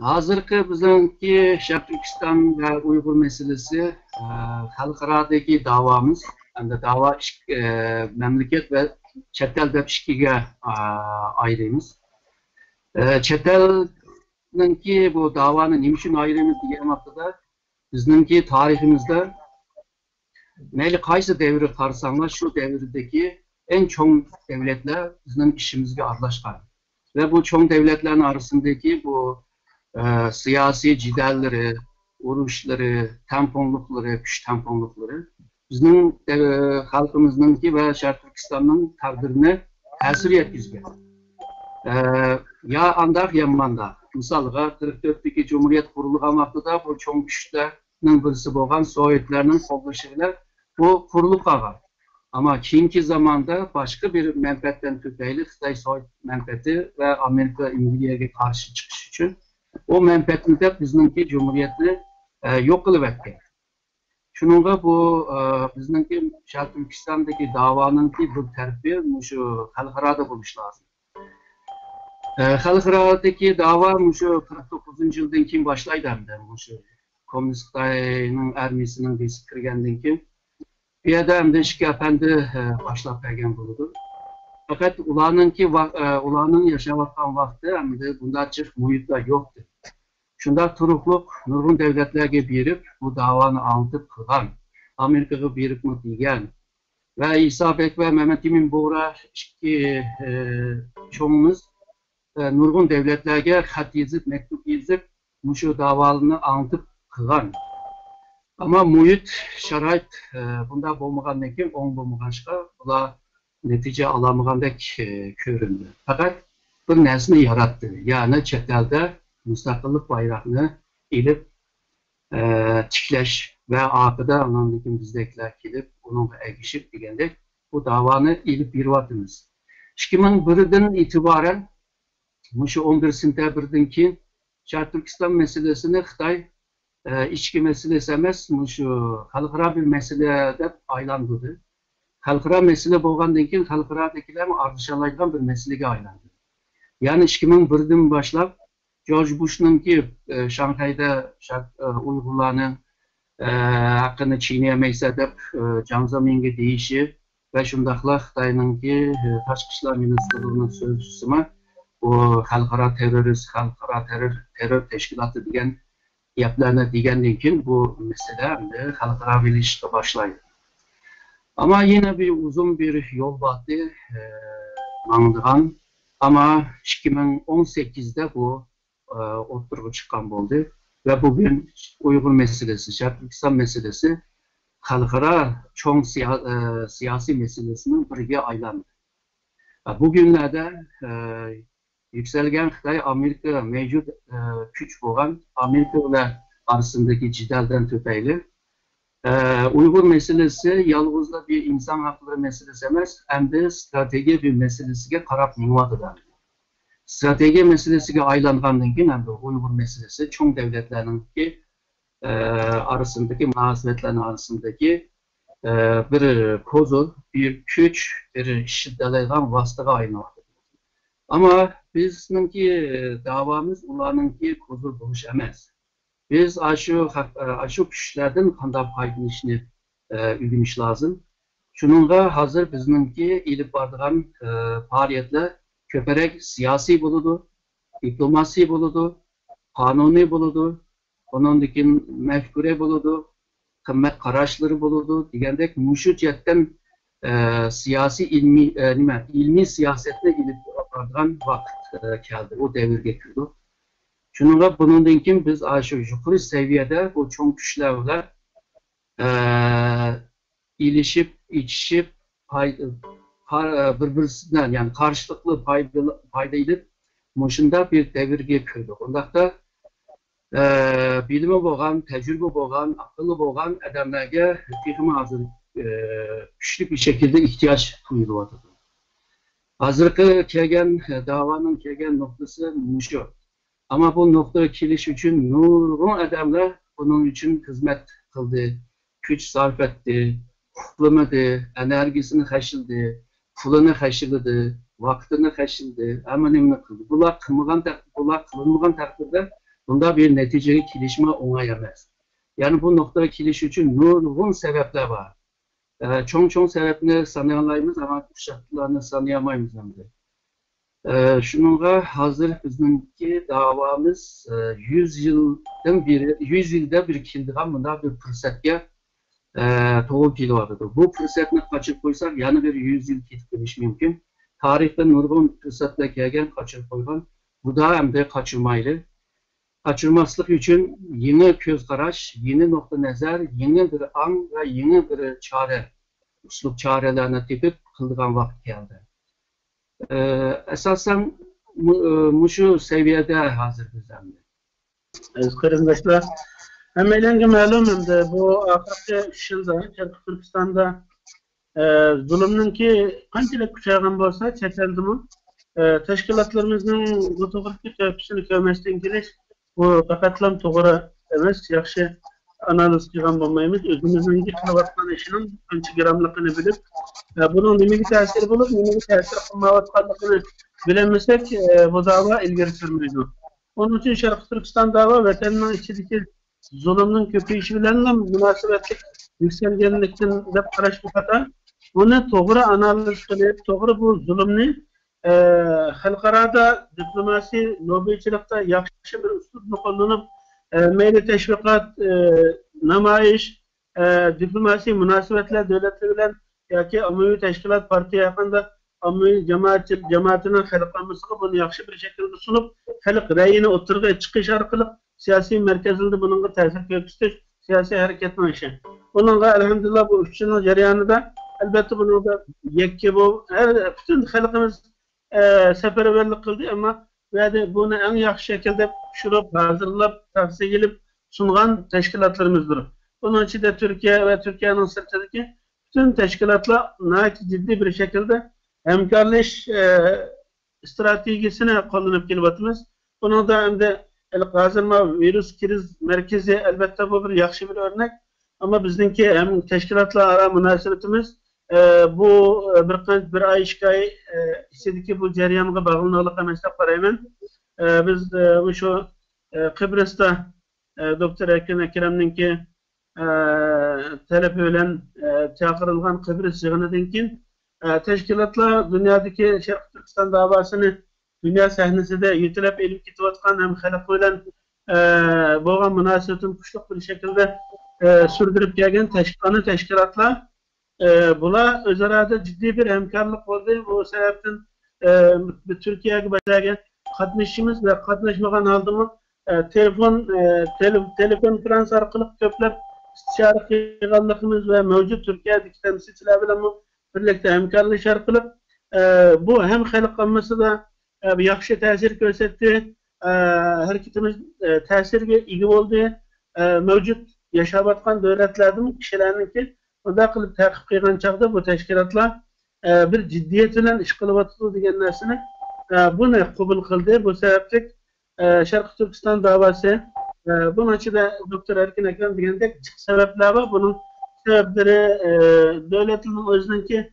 Hazırki bizimki Şark Türkistan ve Uygur meselesi halkaradaki davamız. Hem de dava memleket ve çetel de işkiye ayrıyız. Çetel'ninki bu davanın niçin ayrımız diyelim haftada bizimki tarihimizde meyli kaysı devri karsanlar şu devirdeki en çok devletler bizim işimizde arlaşkan. Ve bu çok devletlerin arasındaki bu siyasi cidelleri, uruşları, tamponlukları, güç tamponlukları bizim halkımızdaki ve Şark Türkistan'ın takdirine tesir yetkizgen. Ya andak ya manda. Misalga 44'teki Cumhuriyet kurulğan vaxtıda bu çok güçlerinin birisi boğan Sovyetlerinin koldaşıyla bu kurulup kalgan. Ama keyinki zamanda başka bir menfaatten tüpeyli Xitay Sovyet menfaati ve Amerika İngiltere'ye karşı çıkış için o menfaatini de bizimki Cumhuriyetini yok kılıverdi. Şununla bu bizimki Şark Türkistan'daki davanınki bir terfi şu halkarada buluş lazım. Halkaradaki dava şu 49. yıldan kim başlaydı hem de şu Komünist Xitay'ın armiyasının birisi kirgenden kim bir adam da şikayetinde başlap vergen buludu. Fakat ulanın yaşavatkan vakti hem de bunda açık muhitler yoktu. Şunda turukluk nurgun devletlerge birip bu davanı anlatıp kılan, Amerika'ya birip mi diyen ve İsa Bek ve Mehmet Emin Boğra çoğumuz nurgun devletlerge hat yazıp, mektup yazıp şu davalını anlatıp kılan. Ama muhit, şarait bunda bolmagandan keyin oң bolmagancha bular netice alamagandek göründü. Fakat bir narsani yaratdı. Yani chet elda mustaqillik bayrağını ilip tiklash ve arkada anlamdaki bizdekiler kelip onunla egişip degandek bu davanı ilip beryapmiz. 2001'den itibaren şu 11 sentyabrdan keyin Şark Türkistan meselesini Xitay içki meselesi emas, şu halkara bir mesele deb aylandırdı. Halkara mesele bolgandan keyin halkaradagilar ardışalaydigan bir meselege aylandı. Yani 2001'den başlap George Bush'nunki Şanghay'da Uygurlarning haqqini çiğneyemeyse deb Jiang Zeminga deyişi ve şundaqla Xitoyningki Tashqi ishlar ministrligining so'zchisi bu xalqaro terör teşkilatı degan gaplarni degandan keyin bu mesele xalqaro bilishga boshlaydi. Ama yine bir uzun bir yol battı mangdigan. Ama 2018'de bu ortaya çıkan oldu ve bugün Uygur meselesi, Şark Türkistan meselesi xalqaro çoğ siyasi meselesinin birine aylandı. Bugünlerde yükselgen Xitay, Amerika mevcut güç olan Amerika ile arasındaki cidelden tüpeyli Uygur meselesi yalnızca bir insan hakları meselesi emas, hem de strateji bir meselesiga qarab minvatıdır. Strateji meselesiga aylangandan keyin hem de Uygur meselesi çoğ devletlerninki arasındaki münasebetlerin arasındaki bir kozu, bir güç, bir şiddetleyen vasıtaga aylandı. Ama bizimki davamız ularınki kozu buluş emas. Biz aşı güçlerden qanday foydalanishni öğreniş lazım. Şununla hazır bizimki ilip bardıgan faaliyetler köperek siyasi buludu, diplomasi buludu, kanuni buludu, onundaki mefkure buludu, kımmet karaşları buludu. Degandek muşu cihetten siyasi ilmi siyasetle ilip bardıgan vaqt geldi. O devirge kirdi. Şununla bunundan keyin biz aşı yukarı seviyede bu çoğ güçlerle ilişip, içişip, birbirisinden yani karşılıklı faydayla muşunda bir devirge kirdi. Ondaqda bilimi boğan, tecrübe boğan, akıllı boğan adamlarga texmi hazır güçlü bir şekilde ihtiyaç duyulmadı. Hazırki kelgen davanın kelgen noktası muşu. Ama bu noktaya keliş için nurgun adamlar bunun için hizmet kıldı, güç sarf etti, kutlamadı, enerjisini haşıldı, pulunu haşıladı, vaktini haşıldı, amanımını kıldı. Bunlar kılınmagan takdirde bunda bir neticeli kilişme onaylamaz. Yani bu noktaya kiliş için nurgun sebepler var. Çoğun sebepini sanayamayız ama şartlarını sanayamayız. Şununla hazır bizimki davamız 100 yılda bir kildiğen bunda bir fırsatga toğul keliyordu. Bu fırsatını kaçırıp koysak yani bir 100 yıl ketmiş mümkün. Tarihte nurgun fırsatla gelgen kaçırıp koygan. Bu da hem de kaçırmaylı. Kaçırmaslık için yeni göz karaş, yeni nokta nazar, yeni bir an ve yeni bir çare, usluk çarelerine tepip kıldığan vakit geldi. Esasen şu seviyede hazır bizimle. Kardeşler, hem eğlence malum hem de bu ahirette 3 yılda Türkistan'da zulümün ki kançılık kuşağın bolsa çeteldi mi? Teşkilatlarımızın bu toğruluk köpüsünü kömesden giriş bu fakatlam toğru emes, yaxşı analiz kılgan bolmayımız. Özümüzün kılıvatkan işinin kançı gramlıkını bilip bunun nimeli tesiri bulup nimeli tesir kılmavatkanlıkını bilemesek bu dava ilgiri sürmeydi. Onun için Şarkı Türkistan dava vatanının içindeki zulümün köpüyüşü bilenle münasebetlik yükselgenlikten de karaş bu kata. Bunu doğru analiz kılıp, doğru bu zulümünü halkarada diplomasi, lobbycilikte yakışı bir üslubunu kullanıp meyli teşvikat, namayiş, diplomasi münasebetler devletleri bilen yaki ammavi teşkilat partiye yakında ammavi cemaatinin halklanmasını bunu yakışı bir şekilde sunup halk reyini oturga çıkış arkalık siyasi merkezinde bununla tesir göküstür siyasi hareketinin işi. Bununla elhamdülillah bu 3 yılın jaryanında elbette bunu da yekki bu bütün halkımız seferberlik kıldı ama bunu en yakın şekilde şurup hazırlayıp tavsiye edilip sunulan teşkilatlarımızdır. Bunun için de Türkiye ve Türkiye'nin sırtındaki bütün teşkilatlar ciddi bir şekilde hemkarlış stratejisine kullanıp gelibatımız. Bunun da hem de el-Gazılma virüs kriz merkezi elbette bu bir yakışı bir örnek. Ama bizimki hem teşkilatla ara münasebetimiz bu bir ay işgayı istediki bu ceryanıga bağlılık emeslep qarayman. Biz bu şu Kıbrıs'ta Doktor Ekrem'ninki talebi bilen çağırılgan Kıbrıs yığınıdan keyin teşkilatlar dünyadaki Şarkı Türkistan davasını dünya sahnesinde yutilep elip ketiyotgan hem halk bilen bolgan münasebetin kuşluk bir şekilde sürdürüp gelgen teşkilatlar bula özarada ciddi bir hemkarlık oldu. Bu sebepten Türkiye'ye başlayan katnaşımız ve katnaşmagan aldığımız telekonferans arkalı köplep istişare kıyğanlığımız ve mevcut Türkiye'deki temsilciler bilen birlikte hemkarlık arkalı bu hem halklanması da yakışı tesir gösterdi. Hareketimiz tesirge iyi oldu. Mevcut yaşabatkan devletlerden kişilerinki onda kılıp takip kıygan çağda bu teşkilatlar bir ciddiyetiyle iş kılıbatılı diyen narsini bunu kabul kıldı. Bu sebeplik Şarkı Türkistan davası bunun için de Doktor Erkin Ekrem diyendek sebepler var. Bunun sebepleri devletinin özündeki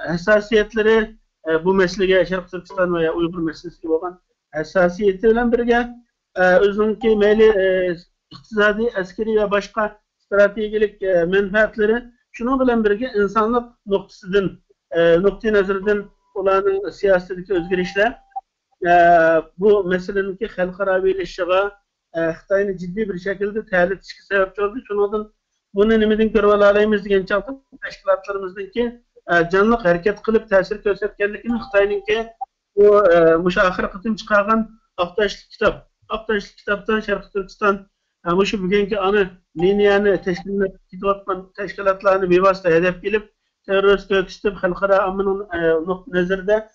hassasiyetleri bu mesleğe Şarkı Türkistan veya Uygur meselesi olan hassasiyetiyle birge özündeki meyli iktisadi, askeri ve başka stratejik menfaatleri şunun bilen birge insanlık noktasıdan noktayı nazardan olan siyasetteki özgürlükler bu meseleninki halkara birleşiğe Xitay'ın ciddi bir şekilde terlet işki sebepçi oldu. Şunun bunu nimidin körvalarıyımız diyen çaltı teşkilatlarımızdaki canlılık hareket kılıp tesir gösterkenlikini Xitay'ınki bu müşahir kıtım çıkargan Aktaşlı kitap. Aktaşlı kitaptan Şarkı Türkistan şu bugünkü anı liniyani teşkilatlarını bir vasıta hedef gelip terörist göküstüp halkara amının nazarda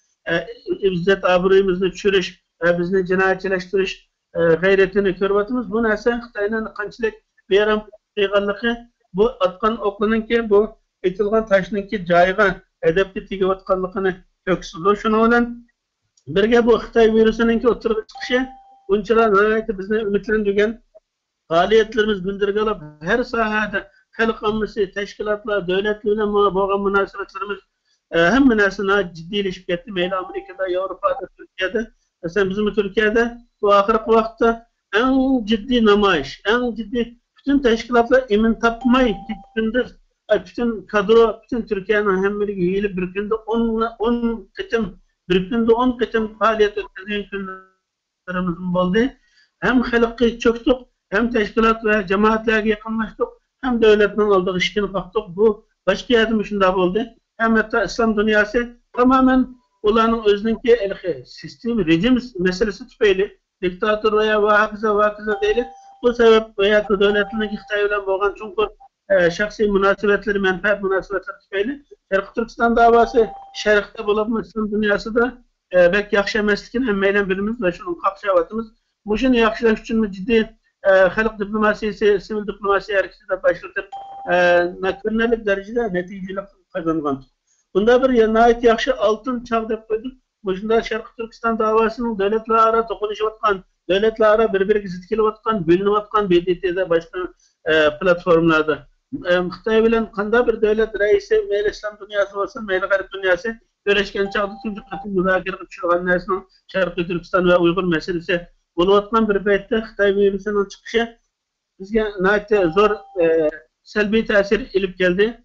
izzet aburuyumuzni düşürüş, bizni cinayetçileştiriş gayretini körbatımız. Bu narsa Xitay'ın qanchalik beram qilganligi bu atkan oklanınki bu aytilgan taşnınki joyiga hedefli tegayotganligini ko'ksidi. Shuning bilan birga bu Xitoy virusininki o'tirib chiqishi unchalar nihoyatda bizni umidlantirgan faaliyetlerimiz bildirgilib her sahada halk ammasi, teşkilatlar, devletler bilan bo'lgan munosabatlarimiz hamma narsa jiddiyleşib ketdi. Meyli Amerika'da, Avrupa'da, Türkiye'de. Mesela bizim Türkiye'de bu ahirki vaqtda en ciddi namayış, en ciddi bütün teşkilatlar emin tapmayı gündür. Bütün kadro, bütün Türkiye'nin hem bir üyelik bir günde 10 kıtım, bir günde 10 kıtım faaliyet ötürüyen günlerimizin oldu. Hem halkı çöktük, hem teşkilat ve cemaatlerle yakınlaştık, hem devletten aldık işini baktık. Bu başka yardım işinde oldu. Hem hatta İslam dünyası tamamen olanın özünki sistem, rejim meselesi tüpeyli. Diktatör veya vakıza değil. Bu sebep veya devletinin ihtiyacıyla boğan çünkü şahsi münasebetleri, menfaat münasebetleri tüpeyli. Şarkı Türkistan davası şerhte bulunma İslam dünyası da belki yakşı meslekin emmeyle birimiz ve şunun kakşavatımız. Bu şunu yakşılaş için ciddi halk diplomasisi, sivil diplomasi hareketi de başlatıp nakırnelik derecede neticelik kazangan. Bunda bir yanayet yakşı altın çağ dep koyduk. Bunda Şarkı Türkistan davasının devletle ara tokunuşuvatkan, devletle ara birbirine zitkilevatkan, bölünüvatkan BDT'de başka platformlarda. Xitay bilen kanda bir devlet reisi, meyli İslam dünyası olsun, meyli garip dünyası, göreşken çağda tümcü katı müzakir uçurgan nesinin Şarkı Türkistan ve Uygur meselesi buluvatkan bir beytte Xitay virüsünün çıkışı bizge nayette zor selbi tesir ilip geldi.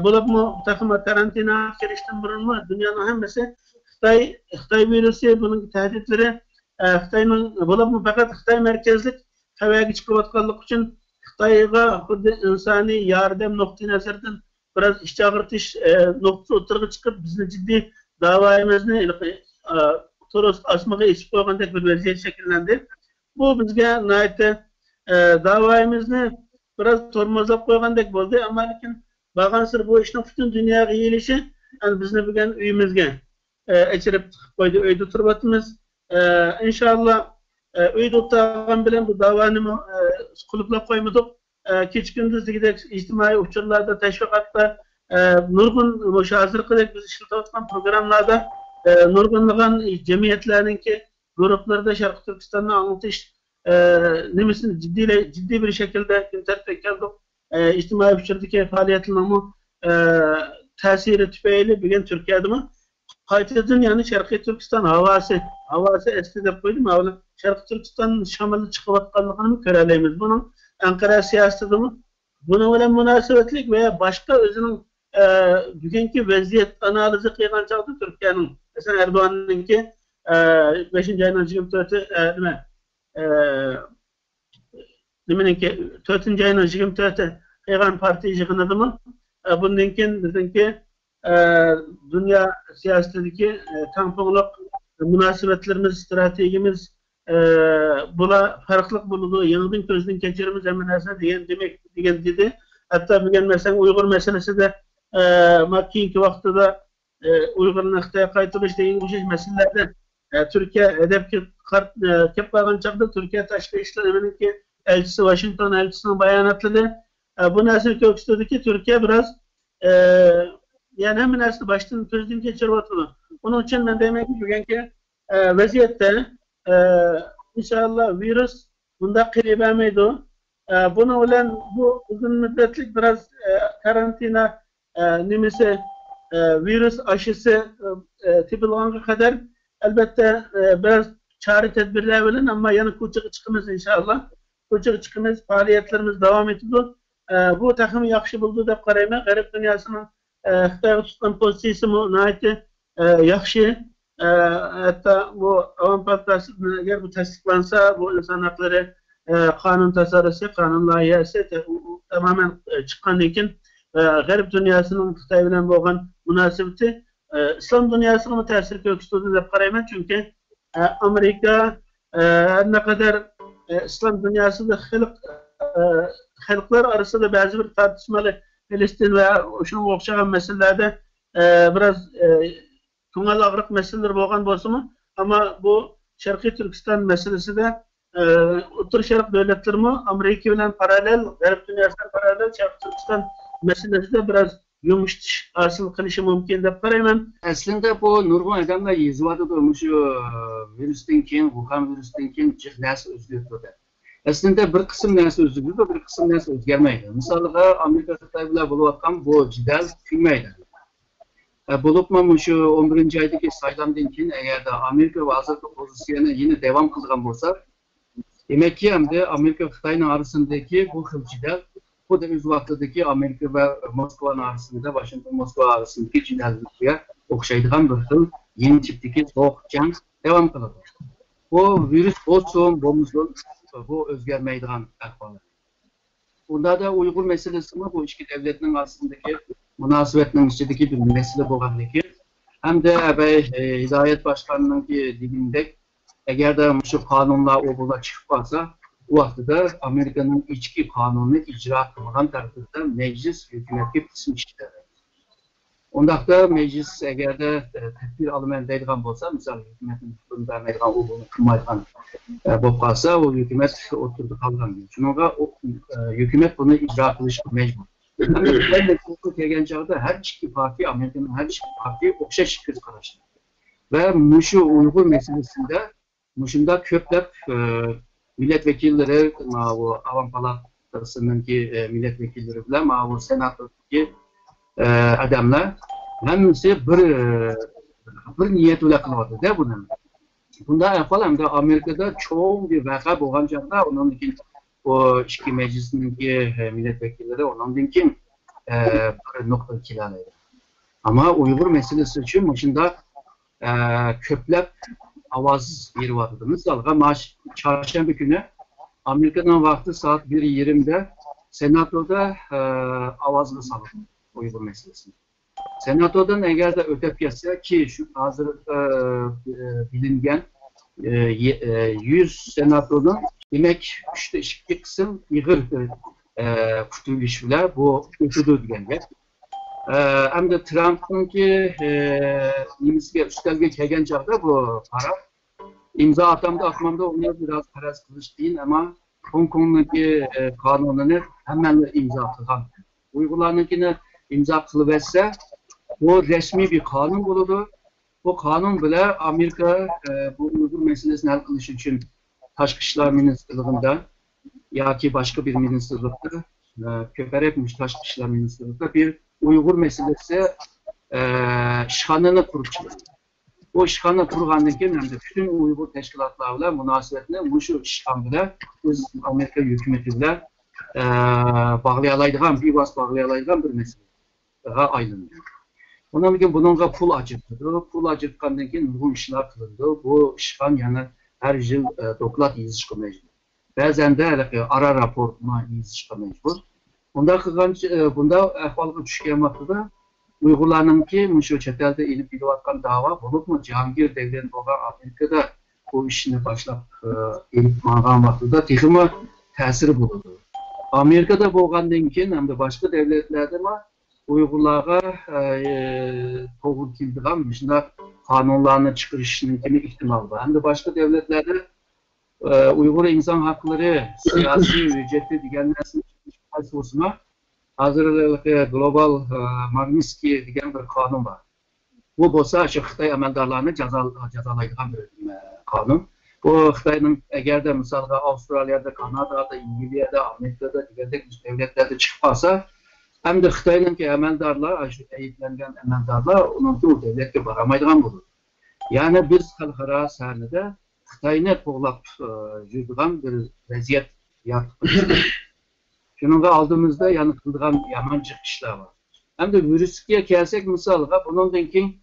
Bulup mu takıma karantina girişten burunma dünyanın hemmesi Xitay virüsü bunun tehditleri Xitay'ın bulup mu fakat Xitay merkezlik havaya çıkıvatkanlık için Xitay'a xuddi insani yardım noktayı nazardan biraz iş çağırtış noktası oturgu çıkıp bizni ciddi davayımızı Toros asmağa içip koyğandek bir vaziyet şekillendi. Bu bizge nayette davayımızı biraz tormozlap koyğandek oldu ama lakin bağansır bu işin bütün dünyaya iyilişi yani bizni bugün üyümüzge içirip koydu, öyde turbatımız. İnşallah öyde oturgan bilen bu davanımı kuluplap koymadık. Keç gündüz gidek ictimai uçurlarda, teşvikatta, nurgun müşahazır kıdak biz işletatkan programlarda nurgunluğun cemiyetlerinin ki gruplarda Şarkı Türkistan'ı anlatış nemesini ciddi bir şekilde tertip geldik. İctimai uçurdaki faaliyetlerinin tesiri tüfeğiyle bugün Türkiye'de mi? Kayıtladın yani Şarkı Türkistan havası eski de koydum ama Şarkı Türkistan'ın şamalı çıkıvatkanlığını mı köreleyimiz? Bunun Ankara siyaseti mi? Buna olan münasebetlik veya başka özünün bugünkü vaziyet analizi kıyılan çağda Türkiye'nin mesela Erdoğan'ınki 5. ayın 24'ü deminki 4. ayın 24'ü kıyılan partiyi yıkınadı mı? Bununki bizimki dünya siyasetindeki tamponluk münasebetlerimiz, stratejimiz bula farklılık bulunduğu, yanıldın közden geçirimiz eminasına diyen dedi. Hatta bugün mesela Uygur meselesi de makiyinki vakti da Uygur'un Xitay'a kayıtılış deyin bu meselelerde Türkiye hedef kep bağın çapda Türkiye taşlı işler emininki elçisi Washington elçisinin bayanatları bu nasıl köksüzdü ki Türkiye biraz yani hemen aslında baştan közden geçirip oturdu. Onun için ben demek ki bugünkü vaziyette inşallah virüs bunda kırıbamıydı. Buna olan bu uzun müddetlik biraz karantina nimisi virüs aşısı tipilğanğa kadar elbette biraz çare tedbirler verin ama yani küçük çıkımız inşallah. Küçük çıkımız faaliyetlerimiz devam ediyor. Bu takımı yakşı buldu da karayma garip dünyasının Xitay'a tutan pozisyonu nahiyeti yakşı. Hatta bu Avam Partisi eğer bu tasdiklansa bu insan hakları kanun tasarısı, kanun layihası tamamen çıkan için garip dünyasının Xitay bilen boğan münasebeti İslam dünyasına mı tesir köksüzdü de karayma çünkü Amerika ne kadar İslam dünyası da halklar arasında bazı bir tartışmalı Filistin veya şunun okşayan meselelerde biraz Tungal ağırlık meseleler boğan bolsa mu? Ama bu Şarkı Türkistan meselesi de Otur Şarkı devletleri mi? Amerika ile paralel, garip dünyasına paralel Şarkı Türkistan meselesi de biraz yumuştuş asıl kılışı mümkün de parayman. Aslında bu nurgun adamlar yazıvadı da şu virüsten keyin, Wuhan virüsten keyin nasıl özgürtürdü. Aslında bir kısım nasıl özgürtürdü, bir kısım nasıl özgürmeydi. Mesela Amerika Xitay bilen buluvatkan bu cidal tüymeydi. Bulupma şu 11. aydaki saylamdan keyin eğer de Amerika ve hazırki pozisyonu yine devam kılgan bolsa Demek ki hem de Amerika ve Xitay'ın arasındaki bu hılcıda, bu da öz vaxtdaki Amerika ve Moskva'nın arasında, Washington-Moskva arasındaki cidallıkya okşaydıgan bir hıl yeni tipdeki soğuk jang devam kıldı. Bu virüs olsun, bu özgermeydigan ahvalı. Bunda da Uygur meselesi mi, bu iki devletinin arasındaki münasebetinin içindeki bir mesele boğandaki, hem de Hidayet Başkanı'nın ki dibinde, eğer de şu kanunlar o buna çıkmazsa, o vaxtda Amerika'nın içki kanunu icra kılmadan tarafında meclis hükümeti kısmıştır. Ondaq da meclis eğer de tedbir alım deyilgan bolsa, misal hükümetin tutumda meydan o bunu kılmaydan bolsa, o hükümet oturdu kalgan. Şununla o hükümet bunu icra kılışa mecbur. Ben de hukuk kelgen çağda her iki parti, Amerika'nın her iki parti okşaş kız karıştı. Ve Muşu Uygur meselesinde Muş'unda köplep milletvekilleri, bu Avam Palatası'ndaki milletvekilleri bile, bu senatodaki adamlar hemisi bir niyet ile kılıyordu de bunun. Bunda evvel hem de Amerika'da çoğun bir vaka boğan çağda onun için o iki meclisindeki milletvekilleri onun için bir nokta kilalıydı. Ama Uygur meselesi için başında köplep avaz yeri vardı. Mesela çarşamba günü Amerika'nın vakti saat 1:20'de Senato'da avazını salındı Uygur meselesini. Senato'dan eğer de ötep yasa ki şu hazır bilingen 100 senatörün demek işte iki kısım yığır kutuluşuyla bu ötüdü degenler. Hem de Trump'ın ki imzaya üstelge kelgen çağda bu para imza atmamda onu biraz paraz kılıç değil ama Hong Kong'daki kanununu hemen imza atılan. Uygurlarınkini imza kılıverse bu resmi bir kanun bulundu. Bu kanun bile Amerika bu Uygur meselesini hal kılış için Taşkışlar Ministerliği'nde ya ki başka bir ministerlikte köperetmiş Taşkışlar Ministerliği'nde bir Uygur meselesi şanını kurup çıktı. O şanı kurgandan keyin hem de bütün Uygur teşkilatlarla münasebetini bu şu şan bilen biz Amerika hükümeti bilen bağlayalaydıgan, bir vas bağlayalaydıgan bir mesele daha aylanıyor. Ondan için bununla pul acıktı. Pul acıtkandan keyin bu işler kılındı. Bu şan yani her yıl doklat yazışka mecbur. Bazen de ara raportma yazışka mecbur. Bunda ahvalga düşken vaxtıda Uygurlarınki şu çetelde inip gidivatkan dava bulup mu Cihangir devleti olan Amerika'da bu işini başlap inip mağan vaxtıda teximi təsiri bulundu. Amerika'da boğandan keyin hem de başka devletlerde mi Uygurlara toğul kildiğen şunda kanunlarını çıkarışının kimi ihtimal var. Hem de başka devletlerde Uygur insan hakları siyasi ücretli digenlersin çıkmasına hazırlıklı global Magnitsky diyen bir kanun var. Bu bolsa Xitay əməldarlarını cəzalaydıgan bir kanun. Bu Xitayın eğer de mesela Avustralya'da, Kanada'da, İngiltere'de, Amerika'da digər devletlerde çıkmasa hem de Xitay'ın ki əməldarlar, eğitlənən əməldarlar onun ki o devletke baramaydıgan bulur. Yani biz xalqara sahnede Xitay'ını qoğlap yürüdüğün bir vəziyyət yaratmışız. Şununla aldığımızda yani kıldığan yaman çıkışlar var. Hem de virüske gelsek mesela bunun için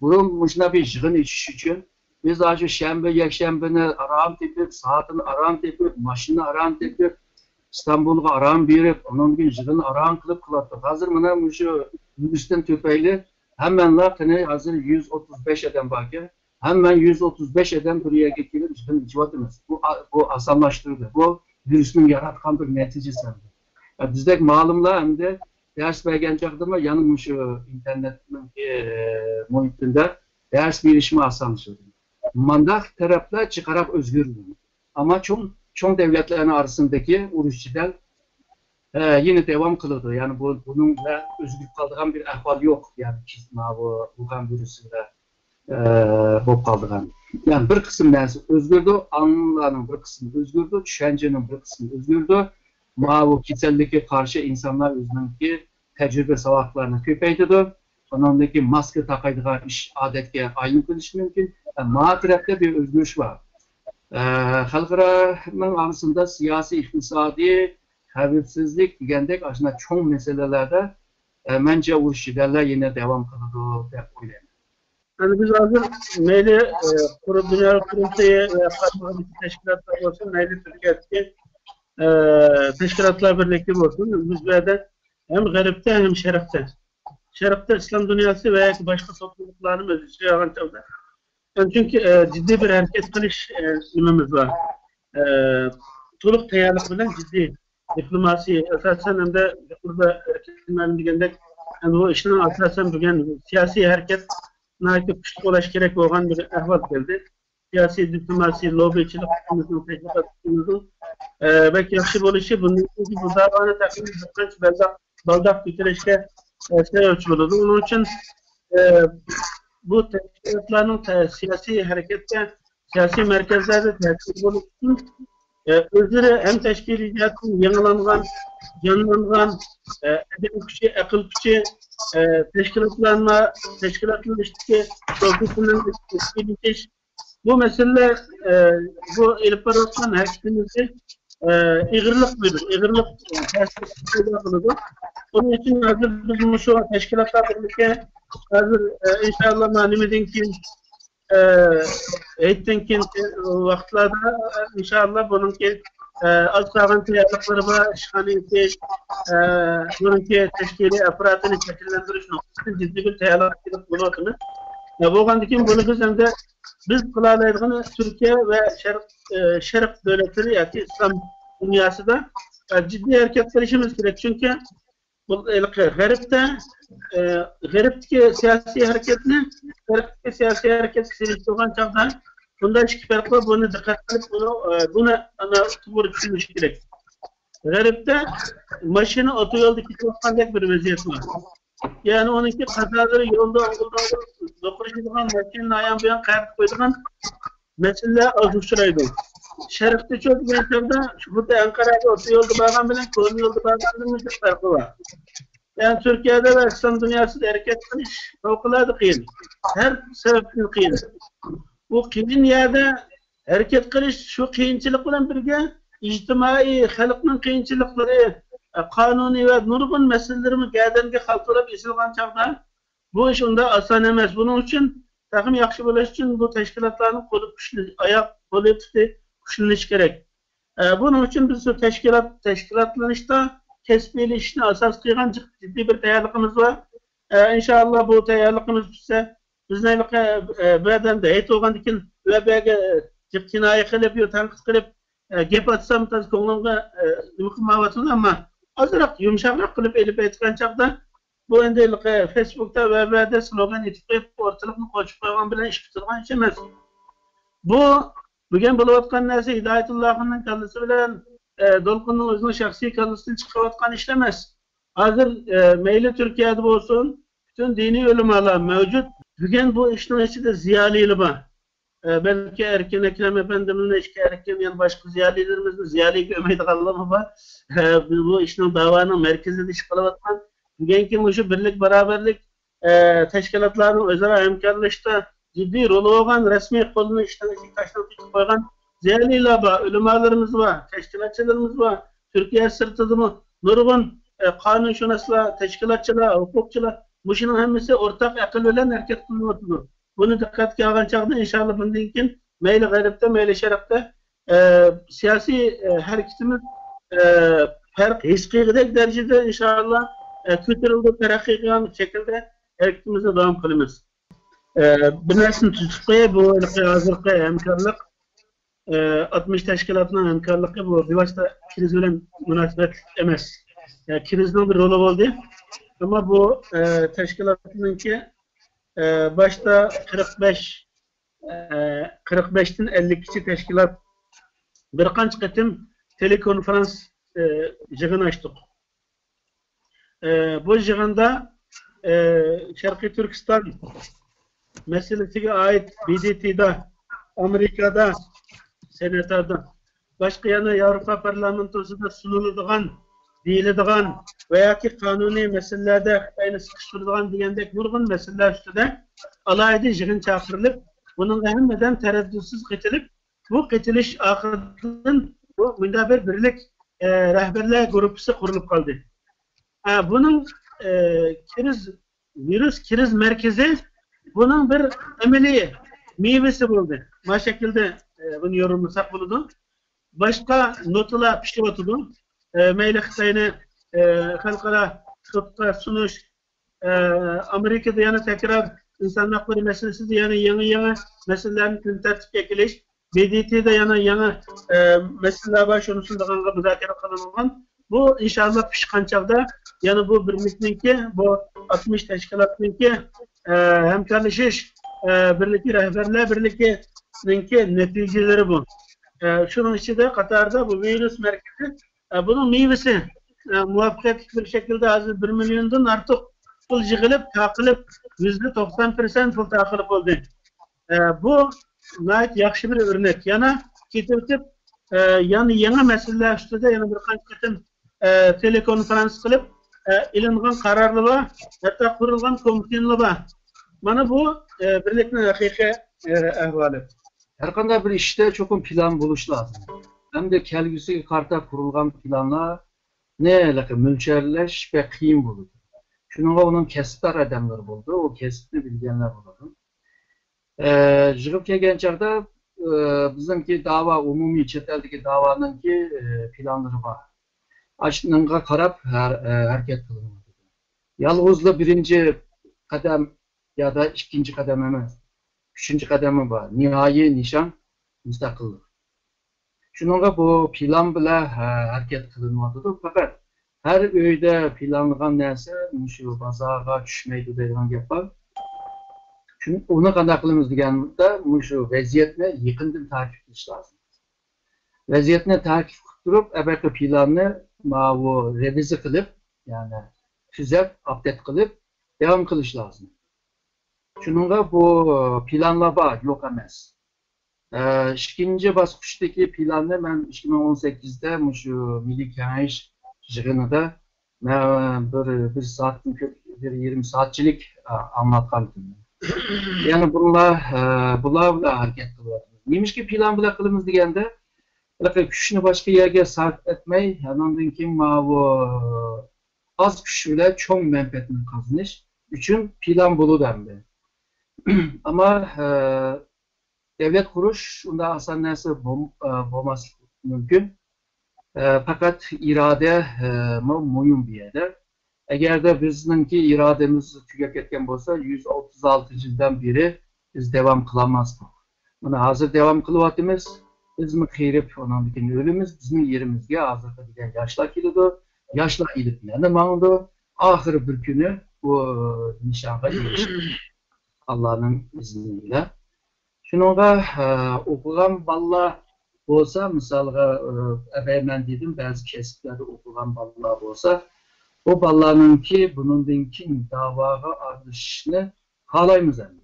bunun başına bir jığın içiş için biz acı şembe, yekşembeni aram tepip, saatini aram tepip, maşını aram tepip, İstanbul'a aram verip, onun için jığın aram kılıp kılattık. Hazır mı şu virüsten tüpeyli hemenler hazır 135 eden bakı. Hemen 135 eden buraya getirip jığın içivatımız. Bu asanlaştırdı. Bu virüsün yaratkan bir neticesi. Yani bizdeki malumlar hem de ders vergen çağda yanılmış internetin muhitinde ders verişimi asanlaştırdı. Mandak taraflar çıkarak özgürlüğü. Ama çok devletlerin arasındaki uruşçiler yine devam kılırdı. Yani bununla özgür kaldığın bir ahval yok. Yani bu Wuhan virüsünde bu kaldığın. Yani bir kısım dersi özgürdü, anıların bir kısmı özgürdü, düşüncenin bir kısmı özgürdü. Bu kitselliğe karşı insanlar özününki tecrübe savaklarını köpeydi. Onundaki maske takaydığı iş adetke ayrım kılışı mümkün. Yani tarafta bir özgürlük var. Xalqaro arasında siyasi, iqtisadi, xavfsizlik degandek aslında çoğun meselelerde bence urushlar yine devam kılıyor deb o'ylayman. Yani biz hazır meyli Dünya Kurultayı ve Katılımcı Teşkilatlar olsun, meyli Türkiye'deki Teşkilatlar Birliği olsun. Biz böyle hem garipte hem şerefte. Şerefte İslam dünyası veya başka toplulukların özüsü yalançavda. Yani çünkü ciddi bir hareket kılış ilmimiz var. Tuluk teyarlık bilen ciddi diplomasi esasen hem de burada hareketlerin degende yani bu işin asasen bugün siyasi hareket nahit güçlü olaş gerek olan bir ahval geldi. Siyasi diplomasi, lobicilik, teşkilatımızın belki yakşı oluşu bunun için bu davanı takımı baldak bitirişte ölçülüdür. Onun için bu teşkilatların siyasi harekette, siyasi merkezlerde teşkil oluşu özleri hem teşkilatın yenilangan, canlanan, edin gücü, akıl gücü, teşkilatların işte profesyonel teşkil bu mesele bu ilparasyon hareketimizi İğirlik bilir, İğirlik teşkilatı. Onun için hazır bizim şu teşkilatlar birlikte hazır inşallah malumedin ki eğitimkin vaktlarda inşallah bununki az sağın tiyatlıkları var, işhaniyeti, bununki teşkili aparatını şekillendiriş noktasında ciddi bir tiyatlık bulunduğunu. Bu kandikin bunu biz hem de biz kılalaydığı Türkiye ve Şerif devletleri yani İslam dünyası da ciddi hareket verişimiz gerek. Çünkü bu garipteki siyasi hareketini, garipteki siyasi hareket serisi olan çağda bunda iki farklı bunu dikkat edip bunu ana tubur düşünmüş gerek. Garipte maşını otoyoldaki çalışan bir vaziyet var. Yani onunki kazaları yolda dokunuşulan makinenin ayağın bir an kayıp koyduğun mesele az uçuraydı. Şerifte çok gençlerde burada Ankara'da otoyolda bağlan bilen konu yolda bağlandığımız bir farkı var. Yani Türkiye'de ve İslam dünyasında hareket kılış fevkalade kıyın. Her sebepten kıyın. Bu kıyın yerde hareket kılış şu kıyınçılıkla birlikte ictimai, halkın kıyınçılıkları, kanuni ve nurgun meselelerimi gədənki xalqlara esilgan çağda bu iş onda asan emas. Bunun için takım yaxşı buluş için bu teşkilatların kolu güçlü, ayak kolu güçleniş gerek. Bunun için biz teşkilatlanışta kesbili işine asas kıygan ciddi bir tayarlığımız var. İnşallah bu tayarlığımız bizden bedende eğit olgan dikin ve belki cinayet kılıp, tankıs kılıp gep atsam taz konuğumda mümkün ama azırak yumuşaklık kılıp elip etken çağda bu endelik Facebook'ta ve BB'de slogan yetip ortalıkını koşup koyman bilen iş bitirgen işemez. Bugün buluvatkan neyse Hidayetullah'ın kallısı bilen Dolkun'un özünün şahsi kallısını çıkavatkan işlemez. Hazır meyli Türkiye'de olsun bütün dini ölümalar mevcut. Bugün bu işin içinde ziyali ilma. Belki Erkin Ekrem Efendimiz'in eşki Erkin yani başka ziyalilerimizin ziyali gömeydi kallama var. Bu işin davanın merkezinde iş kalavatkan. Bugünkü şu birlik beraberlik teşkilatların özel hemkarlıkta ciddi rolü olan resmi kolunu işten taşlanıp koygan ziyaliyle var, ölümalarımız var, teşkilatçılarımız var. Türkiye sırtıdı mı? Nurgun kanun şunasla, teşkilatçılar, hukukçular bu işin hemisi ortak akıl ölen hareket kılınmatıdır. Bunu dikkatli algan çağda inşallah bundan meyli gayripte, meyli şerefte siyasi hareketimiz hiçbir derecede inşallah kültürelde terakki kılan şekilde hareketimize devam kılımız. Bir nesini tutup bu hazırlıkta hemkarlık 60 teşkilatının hemkarlığı bu Rivaç'ta kriz bilen münasebet emez. Krizin bir rolü oldu ama bu teşkilatınınki başta 45'ten 52 teşkilat bir kaç kıtım telekonferans jığın açtık. Bu jığında Şarkı Türkistan meselesine ait BDT'de, Amerika'da, Senato'da, başka yana Avrupa Parlamentosu'da sunulduğun, deyildiğin veya ki kanuni meselelerde aynı sıkıştırılan diyendek nurgun meseleler üstüde alaydı jığın çağırılıp, bunun ehemmeden tereddütsüz getirip bu ketiliş akıdın bu mündəbir birlik rəhbərlər qrupusu kurulup kaldı. Bunun virüs kriz merkezi bunun bir ameli meyvesi buldu. Bu şekilde bunu yorumlasak bulundu. Başka notla pişiyotudu. Meyli Xitay'ını halkara tutka sunuş Amerika'da yani tekrar insan hakları meselesi de yani yeni meselelerin gün tertip ekiliş. BDT'de yani yeni meseleler var şunusunda müzakere kılınılan. Bu inşallah pişkan çağda yani bu birlikninki bu 60 teşkilatninki hemkarlaşış birlikte rehberler birlikninki neticeleri bu. Şunun içinde Katar'da bu virüs merkezi bunun meyvesi muvaffakiyetli bir şekilde hazır 1 milyondan artık pul yığılıp takılıp %90% pul takılıp oldu. Bu gayet yaxşı bir örnek. Yana ketip yani yeni meseleler üstünde yani bir kaçtım telekonferans kılıp ilingan kararlı var hatta kurulgan komitinli var. Bana bu birlikte hakiki ahvali. Her qanday bir işte çokum plan buluş lazım. Hem de kelgüsü karta kurulgan planlar ne mülçerleş ve kıyım bulur. Şununla onun kesitler adamları buldu. O kesitini bilgenler buldu. Jığıp kelgen çağda bizimki dava umumi çeteldeki davanın ki planları var. Açınınga karab hareket kılınmadı. Yalğızla birinci kadem ya da ikinci kadem emez. Üçüncü kademi var. Nihai nişan müstakillik. Şununla bu plan bile hareket kılınmadıdır. Fakat her öyde planlanan neyse şu bazağa düşmeydi deyilən gap var. Çünkü onu qanday qılımız degəndə şu vəziyyətni yıkındım takip ediş lazım. Vəziyyətni takip qılıb əvvəlki planını revize kılıp yani tüzep, update kılıp devam kılış lazım. Şununla bu planlama yok emas. İkinci basqıçdaki planı ben 2018'de şu Milli Kengaş yığınında bir saat, bir 20 saatçilik anlatkandım. Yani bunlarla hareket kılıyoruz. Neymiş ki plan bile kılımız degende güçünü başka yerge sarf etmeyi, yani ondan kim az güçüyle çok menfaatini kazanış üçün plan bulu dendi. Ama devlet kuruş unda asan neyse bulması mümkün. Fakat irade muyum bir yerde. Eğer de bizimki irademiz tükek etken olsa 136 yıldan beri biz devam kılamazdık. Bunu hazır devam kılıvatımız bizim kıyrıp onun için ölümüz bizim yerimizge hazırda diyen yaşlar kilidu. Yaşlar ilip ne mandı. Ahır bir günü bu nişanға erişir. Allah'ın izniyle. Şununla okugan balla olsa, misalga ben dedim bazı kesitleri okugan balla olsa, o ballarının ki bunun kim davaga ardışını halayımız hem.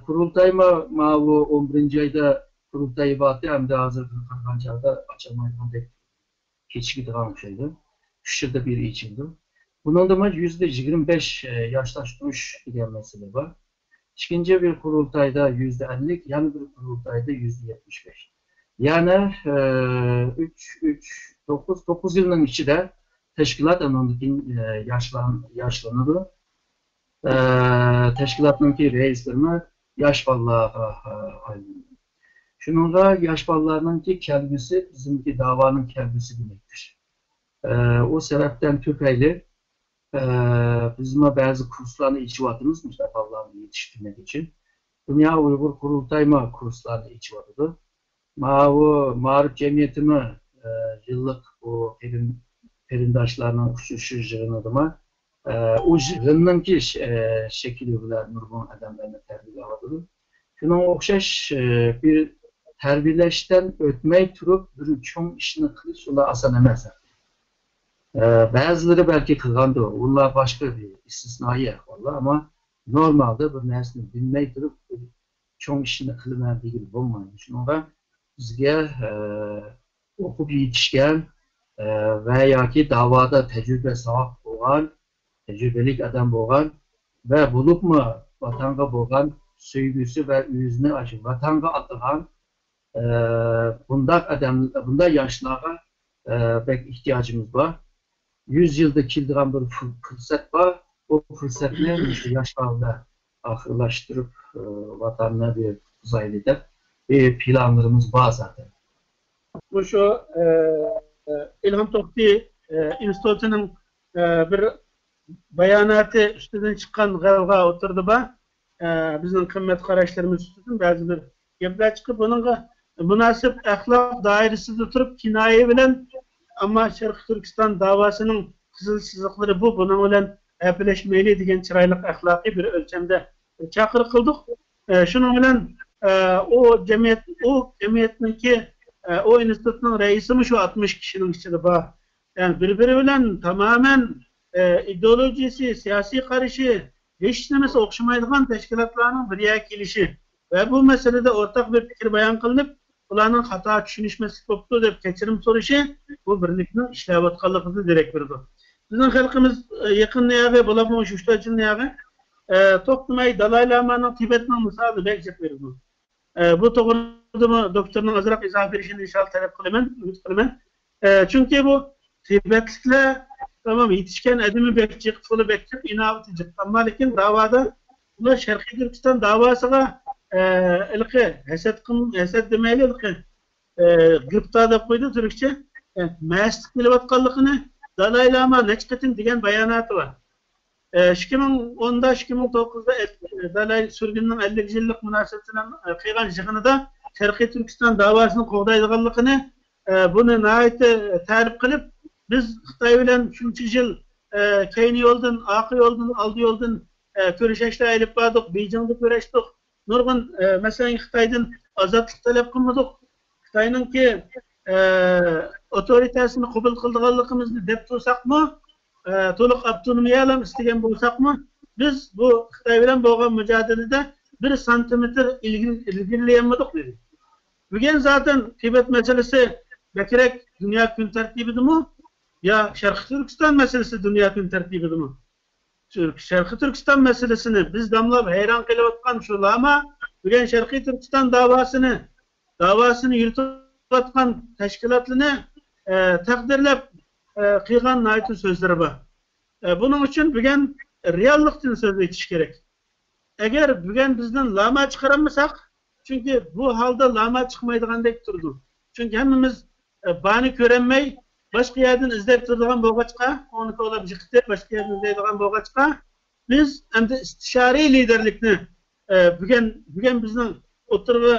Kurultayma bu 11. ayda kurultayı batı hem de hazır kırkan çağda açılmaydan pek keçki dıgan şeydi. Şurada bir içindi. Bunun da %25 yaşlaştırış diyen mesele var. İkinci bir kurultayda %50, yani bir kurultayda %75. Yani 9 yılın içinde teşkilat onun yaşlanır. Teşkilatınki reislerine yaş vallahi ayrılır. Şununla yaş ballarının ki kelbisi bizimki davanın kelbisi demektir. O sebepten Türkiye'li bizim bazı kurslarını içivatımız Mustafa'larını yetiştirmek için. Dünya Uygur Kurultayma kurslarını içivatıdır. Mağrip cemiyetimi yıllık o perindaşlarının kuşuşu jığınadıma o jığının ki şekil ögüler nurgun adamlarına terbiye avadıdır. Şunun okşaş bir terbiyeleşten ötmeyi turup bir çoğun işini kılıç ola asan emezler. Bazıları belki kılgandı o. Onlar başka bir istisnai vallahi ama normalde bir nesini bilmeyi durup çoğun işini kılmayan değil olmayın. Şununla bizge okup yetişken veya ki davada tecrübe sahip olan, tecrübelik adam olan ve bulup mu vatanga boğan söygüsü ve yüzünü açıp vatanga atılan bunda yaşlara pek ihtiyacımız var. 100 yılda kildiren bir fırsat var. O fırsatını şu yaşlarda ahırlaştırıp vatanına bir uzaylı edip bir planlarımız var zaten. Bu şu İlham Tohti İnstitutu'nun bir bayanatı üstünden çıkan gavga oturdu ba. Bizim kıymet kardeşlerimiz üstünden bazı bir gepler çıkıp bununla münasip ahlak dairesinde oturup kinaye bilen ama Şarkı Türkistan davasının kızıl sızıkları bu. Bunun bilen birleşmeli degan çıraylık ahlaki bir ölçemde çakır kıldık. Şunun bilen o cemiyetinki o institutunun reisi mi şu 60 kişinin içinde var. Yani birbiri bilen tamamen ideolojisi, siyasi karışı, hiç nemesi okşamaydıgan teşkilatlarının bir gelişi ve bu meselede ortak bir fikir bayan kılınıp ularning hata tushunishmasi bo'pti deb kechirim so'rashi bu birlikning ishlayotganligini derak berdi. Bizning xalqimiz yaqin niyog'i bo'ladi shu 3 yil niyog'i to'xtamay Dalay Lama'ning Tibetning misoli berib berdi. Bu to'g'rida doktorning ozroq izoh berishini inshaalloh talab qilaman, umid qilaman. Chunki bu Tibetliklar tamam yetishgan adimi bekchi, qutuli bekchi, inovati jiqqanma lekin davoda ular Sharqiy Turkiston davosiga ilqi hasad demayli ilqi gıpta deb qo'ydi turkcha mastlik qilayotganligini Dalay Lama necha qatim degan bayonoti bor. 2010da 2009da Dalay surgunning 50 yillik munosabatidan qilgan yig'inida Sharqiy Turkiston davosini qo'g'daydiganligini buni nihoyatda ta'rif qilib biz Xitoy bilan shuncha yil keyingi yo'ldan, oqi yo'ldan, oldi yo'ldan ko'rishishda aylib bordik, Beyjingda ko'rishdik. Nurgun mesela Xitoydan ozodlik talab qilmadik. Xitoyninki otoritasini qabul qilganligimizni deb tursaqmi, to'liq avtonomiya alam istagan bo'lsaqmi, biz bu Xitoy bilan bo'lgan mujodalada 1 santimetr ilgirlayolmadik dedi. Bugun zaten Tibet meselesi bekrak dünya kun tartibidimi? Ya Sharqiy Turkiston meselesi dünya kun tartibidimi? Sharqiy Turkiston meselesini biz damlab hayron qilayotgan shu Lama bugun Sharqiy Turkiston davosini yuritayotgan tashkilotlarni taqdirlab qilgan nayt so'zlari bor. Buning uchun bugun reallikdan so'z etish kerak. Agar bugun bizdan Lama chiqaramasak, chunki bu holda Lama chiqmaydigandek turdi. Chunki hammamiz bani ko'ranmay başka yerden izlep turadigan bo'lg'achqa, onu to'lab jiqitib başka yerden izlaydigan bo'lg'achqa, biz endi istishari liderlikni bugun bizning o'tirg'i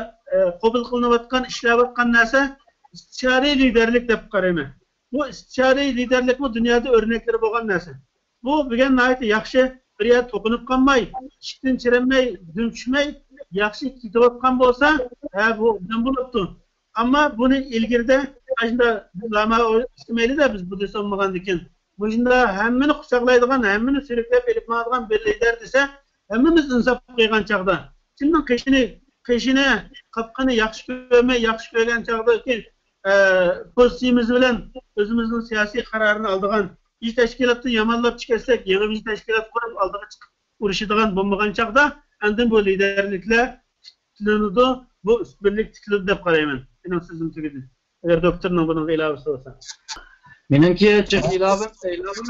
qabul qilinayotgan, ishlayotgan narsa istishari liderlik deb qarayman. Bu istishari liderlik bu dunyoda o'rnaklari bo'lgan narsa. Bu bugun nihoyatda yaxshi bir yer to'qinib qolmay, ishdan chiranmay, dum tushmay, yaxshi ketayotgan bo'lsa, bu nima bo'libdi? Ama bunu ilgirde aslında Lama istemeli de biz bu desanmagandikin. Bunda hemmini kucaklaydigan, hemmini sürüklep elip mağdıgan bir lider dese hemmimiz insaf koygan çağda. Şimdi kışını kapkanı yakşı görmey, yakşı görgen çağda ki pozisyonimiz bilen özümüzün siyasi kararını aldığan iş teşkilatını yamanlap çıkarsek, yeni bir teşkilat kurup aldığı çıkıp uğraşıdığan bulmagan çağda endin bu liderlikle tülenudi, bu birlik tülenudi dep qarayman. Benim sözüm tükedim. Eğer doktorun bunun ilavesi olsa. Benimki çok ilavem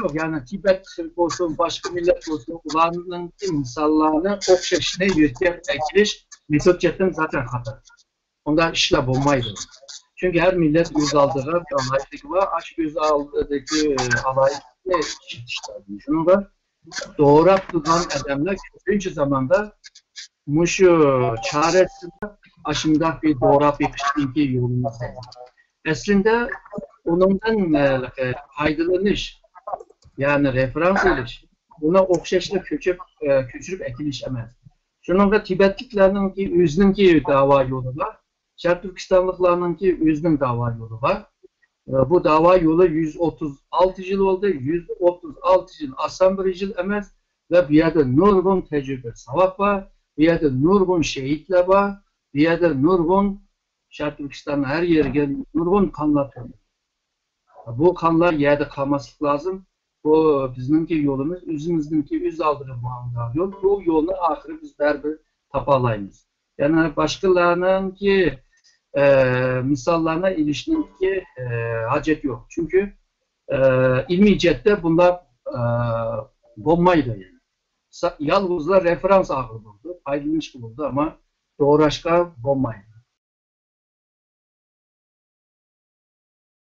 yok. Yani Tibet olsun, başka millet olsun, ulanın insanlarını okşaşına yürütüp ekiliş metodjetin zaten hata. Onda işle bulmaydı. Çünkü her millet yüz aldığı bir alaylık var. Aşk yüz aldığındaki alaylık ne işlerdi. Şunu var. Doğru tutan adamlar kötü zamanda muşu çaresinde aşımda bir doğru bir kışınki yolunu saydı. Aslında onundan faydalanış, yani referans ediş, buna okşaşla köçürüp ekiliş emez. Şunun Tibetliklerinin ki özünün ki dava yolu var. Şarkı Türkistanlıklarının ki özünün dava yolu var. Bu dava yolu 136 yıl oldu. 136 yıl asan bir yıl emez ve bir yerde nurgun tecrübe savak var. Bir yerde nurgun şehitler var. Bir yerde nurgun Şarkı Türkistan'ın her yeri gelip nurgun kanlar tanıyor. Bu kanlar yerde kalması lazım. Bu bizimki yolumuz, özümüzdeki öz aldırılmalı yol. Bu yolunu ahire biz bir tapalayız. Yani başkalarının ki misallarına ilişkin ki hacet yok. Çünkü ilmi cihette bunlar bombaydı yani. Yalnızla referans ağırlığında, ayrılmış bulundu ama doğraşka bombaydı.